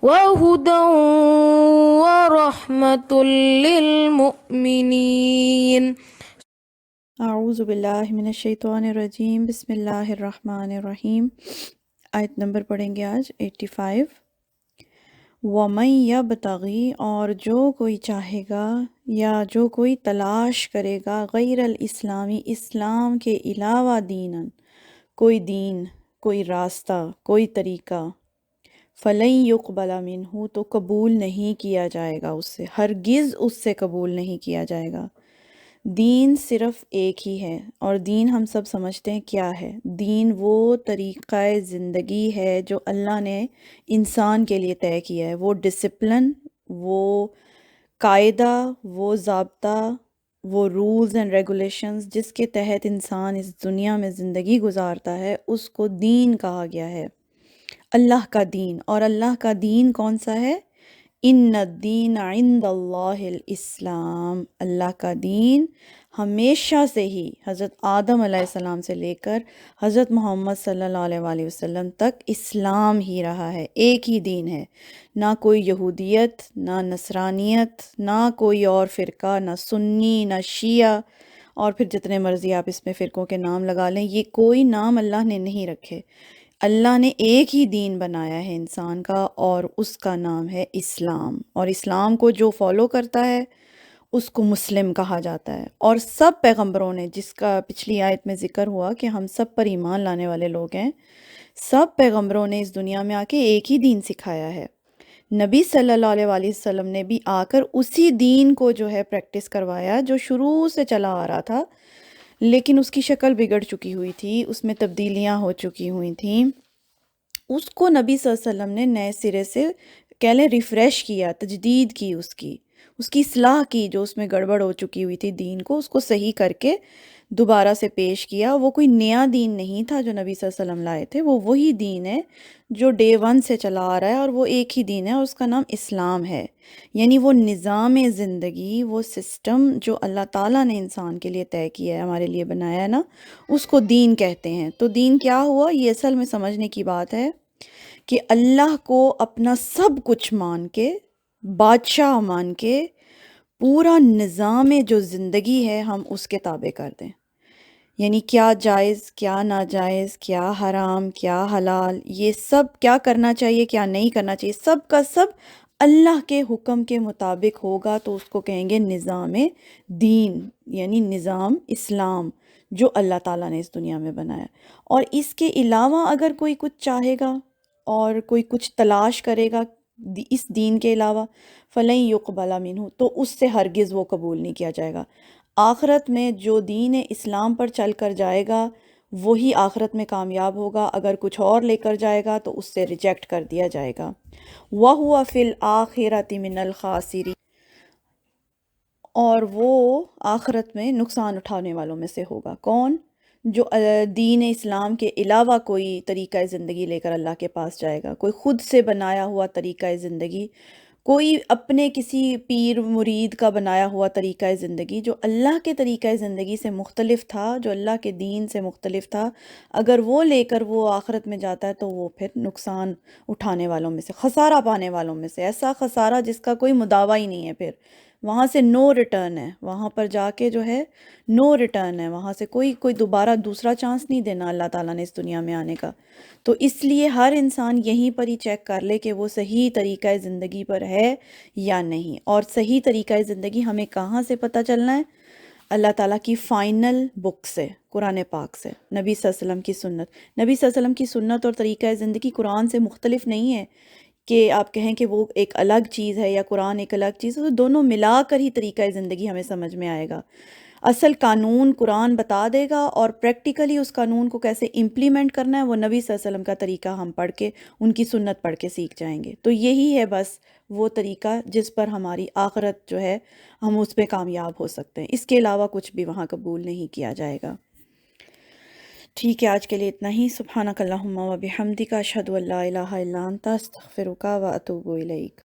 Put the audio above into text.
وهدى ورحمة للمؤمنين. اعوذ باللہ من الشیطان الرجیم، بسم اللہ الرحمن الرحیم۔ آیت نمبر پڑھیں گے آج 85۔ وَمَن یبتغی، اور جو کوئی چاہے گا یا جو کوئی تلاش کرے گا، غیر الاسلامی، اسلام کے علاوہ، دینن، کوئی دین، کوئی راستہ، کوئی طریقہ، فَلَن يُقْبَلَ مِنْہُ، تو قبول نہیں کیا جائے گا اس سے، ہرگز اس سے قبول نہیں کیا جائے گا۔ دین صرف ایک ہی ہے، اور دین ہم سب سمجھتے ہیں کیا ہے۔ دین وہ طریقہ زندگی ہے جو اللہ نے انسان کے لیے طے کیا ہے، وہ ڈسپلن، وہ قاعدہ، وہ ضابطہ، وہ رولز اینڈ ریگولیشنز جس کے تحت انسان اس دنیا میں زندگی گزارتا ہے، اس کو دین کہا گیا ہے، اللہ کا دین۔ اور اللہ کا دین کون سا ہے؟ ان الدین عند اللہ الاسلام، اللہ کا دین ہمیشہ سے ہی حضرت آدم علیہ السلام سے لے کر حضرت محمد صلی اللہ علیہ وآلہ وسلم تک اسلام ہی رہا ہے، ایک ہی دین ہے، نہ کوئی یہودیت، نہ نصرانیت، نہ کوئی اور فرقہ، نہ سنی، نہ شیعہ، اور پھر جتنے مرضی آپ اس میں فرقوں کے نام لگا لیں، یہ کوئی نام اللہ نے نہیں رکھے۔ اللہ نے ایک ہی دین بنایا ہے انسان کا، اور اس کا نام ہے اسلام، اور اسلام کو جو فالو کرتا ہے اس کو مسلم کہا جاتا ہے۔ اور سب پیغمبروں نے، جس کا پچھلی آیت میں ذکر ہوا کہ ہم سب پر ایمان لانے والے لوگ ہیں، سب پیغمبروں نے اس دنیا میں آ کے ایک ہی دین سکھایا ہے۔ نبی صلی اللہ علیہ وآلہ وسلم نے بھی آ کر اسی دین کو جو ہے پریکٹس کروایا جو شروع سے چلا آ رہا تھا، لیکن اس کی شکل بگڑ چکی ہوئی تھی، اس میں تبدیلیاں ہو چکی ہوئی تھیں۔ اس کو نبی صلی اللہ علیہ وسلم نے نئے سرے سے کہہ لیں ریفریش کیا، تجدید کی، اس کی اصلاح کی، جو اس میں گڑبڑ ہو چکی ہوئی تھی دین کو، اس کو صحیح کر کے دوبارہ سے پیش کیا۔ وہ کوئی نیا دین نہیں تھا جو نبی صلی اللہ علیہ وسلم لائے تھے، وہ وہی دین ہے جو ڈے ون سے چلا آ رہا ہے، اور وہ ایک ہی دین ہے، اور اس کا نام اسلام ہے۔ یعنی وہ نظام زندگی، وہ سسٹم جو اللہ تعالیٰ نے انسان کے لیے طے کیا ہے، ہمارے لیے بنایا ہے نا، اس کو دین کہتے ہیں۔ تو دین کیا ہوا؟ یہ اصل میں سمجھنے کی بات ہے کہ اللہ کو اپنا سب کچھ مان کے، بادشاہ مان کے، پورا نظام جو زندگی ہے ہم اس کے تابع کر دیں۔ یعنی کیا جائز، کیا ناجائز، کیا حرام، کیا حلال، یہ سب کیا کرنا چاہیے، کیا نہیں کرنا چاہیے، سب کا سب اللہ کے حکم کے مطابق ہوگا، تو اس کو کہیں گے نظام دین، یعنی نظام اسلام جو اللہ تعالیٰ نے اس دنیا میں بنایا۔ اور اس کے علاوہ اگر کوئی کچھ چاہے گا اور کوئی کچھ تلاش کرے گا اس دین کے علاوہ، فَلَن يُقْبَلَ مِنْہُ، تو اس سے ہرگز وہ قبول نہیں کیا جائے گا۔ آخرت میں جو دین اسلام پر چل کر جائے گا وہی آخرت میں کامیاب ہوگا، اگر کچھ اور لے کر جائے گا تو اس سے ریجیکٹ کر دیا جائے گا۔ وَهُوَ فِي الْآخِرَةِ مِنَ الْخَاسِرِينَ، اور وہ آخرت میں نقصان اٹھانے والوں میں سے ہوگا۔ کون؟ جو دین اسلام کے علاوہ کوئی طریقہ زندگی لے کر اللہ کے پاس جائے گا، کوئی خود سے بنایا ہوا طریقہ زندگی، کوئی اپنے کسی پیر مرید کا بنایا ہوا طریقہ زندگی جو اللہ کے طریقہ زندگی سے مختلف تھا، جو اللہ کے دین سے مختلف تھا، اگر وہ لے کر وہ آخرت میں جاتا ہے تو وہ پھر نقصان اٹھانے والوں میں سے، خسارہ پانے والوں میں سے، ایسا خسارہ جس کا کوئی مداوع ہی نہیں ہے، پھر وہاں سے نو ریٹرن ہے، وہاں پر جا کے جو ہے نو ریٹرن ہے، وہاں سے کوئی دوبارہ دوسرا چانس نہیں دینا اللہ تعالیٰ نے اس دنیا میں آنے کا۔ تو اس لیے ہر انسان یہیں پر ہی چیک کر لے کہ وہ صحیح طریقہ زندگی پر ہے یا نہیں۔ اور صحیح طریقہ زندگی ہمیں کہاں سے پتہ چلنا ہے؟ اللہ تعالیٰ کی فائنل بک سے، قرآن پاک سے، نبی صلی اللہ علیہ وسلم کی سنت۔ نبی صلی اللہ علیہ وسلم کی سنت اور طریقہ زندگی قرآن سے مختلف نہیں ہے کہ آپ کہیں کہ وہ ایک الگ چیز ہے یا قرآن ایک الگ چیز ہے، تو دونوں ملا کر ہی طریقہ زندگی ہمیں سمجھ میں آئے گا۔ اصل قانون قرآن بتا دے گا، اور پریکٹیکلی اس قانون کو کیسے امپلیمنٹ کرنا ہے وہ نبی صلی اللہ علیہ وسلم کا طریقہ ہم پڑھ کے، ان کی سنت پڑھ کے سیکھ جائیں گے۔ تو یہی ہے بس وہ طریقہ جس پر ہماری آخرت جو ہے ہم اس پہ کامیاب ہو سکتے ہیں، اس کے علاوہ کچھ بھی وہاں قبول نہیں کیا جائے گا۔ ٹھیک ہے، آج کے لیے اتنا ہی۔ سبحانک اللہم و بحمدک، اشہد ان لا الہ الا انت، استغفرک و اتوب الیک۔